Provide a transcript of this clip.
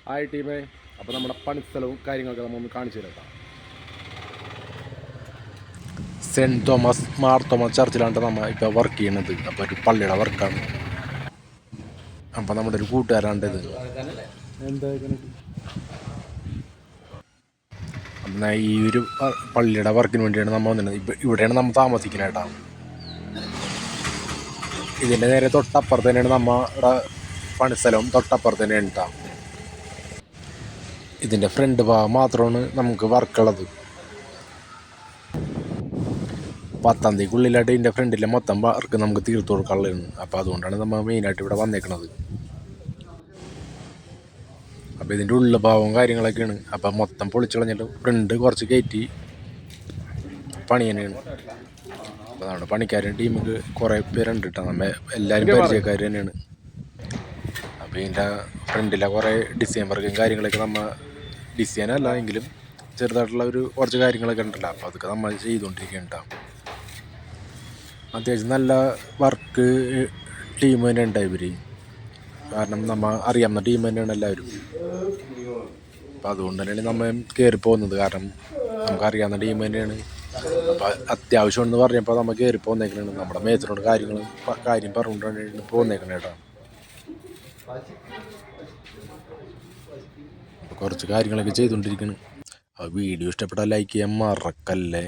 Hi ടീമേ. അപ്പോൾ നമ്മുടെ പണിസ്ഥലവും കാര്യങ്ങളൊക്കെ നമ്മൾ ഒന്ന് കാണിച്ചു തരാം. സെൻറ്റ് തോമസ് മാർത്തോമ ചർച്ചിലാണ് നമ്മൾ ഇപ്പോൾ വർക്ക് ചെയ്യണത്. അപ്പോൾ ഒരു പള്ളിയുടെ വർക്കാണ്. അപ്പോൾ നമ്മുടെ ഒരു കൂട്ടുകാരാണ്ട് ഇത്. അപ്പം ഈ ഒരു പള്ളിയുടെ വർക്കിന് വേണ്ടിയാണ് നമ്മൾ വന്നിരുന്നത്. ഇവിടെയാണ് നമ്മൾ താമസിക്കുന്നത് കേട്ടോ. ഇതിൻ്റെ നേരെ തൊട്ടപ്പുറത്ത് തന്നെയാണ് നമ്മുടെ പണിസ്ഥലവും തൊട്ടപ്പുറത്ത് തന്നെയാണ് കേട്ടോ. ഇതിൻ്റെ ഫ്രണ്ട് ഭാഗം മാത്രമാണ് നമുക്ക് വർക്കുള്ളത്. 10-ാം തീയതിക്കുള്ളിലായിട്ട് ഇതിൻ്റെ ഫ്രണ്ടിലെ മൊത്തം വർക്ക് നമുക്ക് തീർത്തു കൊടുക്കാനുള്ളതാണ്. അപ്പോൾ അതുകൊണ്ടാണ് നമ്മൾ മെയിനായിട്ട് ഇവിടെ വന്നേക്കുന്നത്. അപ്പോൾ ഇതിൻ്റെ ഉള്ളിൽ ഭാവവും കാര്യങ്ങളൊക്കെയാണ്. അപ്പോൾ മൊത്തം പൊളിച്ചു കളഞ്ഞിട്ട് ഫ്രണ്ട് കുറച്ച് കയറ്റി പണി തന്നെയാണ്. അപ്പോൾ നമ്മുടെ പണിക്കാരൻ ടീമിക്ക് കുറേ പേരുണ്ട് കേട്ടോ. നമ്മൾ എല്ലാവരും പരിചയക്കാർ തന്നെയാണ്. അപ്പോൾ ഇതിൻ്റെ ഫ്രണ്ടിലെ കുറേ ഡിസൈൻ വർക്കും കാര്യങ്ങളൊക്കെ നമ്മൾ ഡിസൈനല്ല എങ്കിലും ചെറുതായിട്ടുള്ള കുറച്ച് കാര്യങ്ങളൊക്കെ ഉണ്ടല്ലോ. അപ്പോൾ അതൊക്കെ നമ്മൾ ചെയ്തുകൊണ്ടിരിക്കുകയാണ്. അത്യാവശ്യം നല്ല വർക്ക് ടീം തന്നെ ഉണ്ട് ഇവർ. കാരണം നമ്മൾ അറിയാവുന്ന ടീം തന്നെയാണ് എല്ലാവരും. അപ്പോൾ അതുകൊണ്ട് തന്നെയാണ് നമ്മൾ കയറി പോകുന്നത്. കാരണം നമുക്കറിയാവുന്ന ടീം തന്നെയാണ്. അപ്പോൾ അത്യാവശ്യമെന്ന് പറഞ്ഞപ്പോൾ നമ്മൾ കയറി പോന്നേക്കണതാണ്. നമ്മുടെ മേത്തിനോട് കാര്യം പറഞ്ഞുകൊണ്ടാണ് പോന്നേക്കണേ കേട്ടോ. കുറച്ച് കാര്യങ്ങളൊക്കെ ചെയ്തുകൊണ്ടിരിക്കണം. ആ വീഡിയോ ഇഷ്ടപ്പെട്ടാൽ ലൈക്ക് ചെയ്യാൻ മറക്കല്ലേ.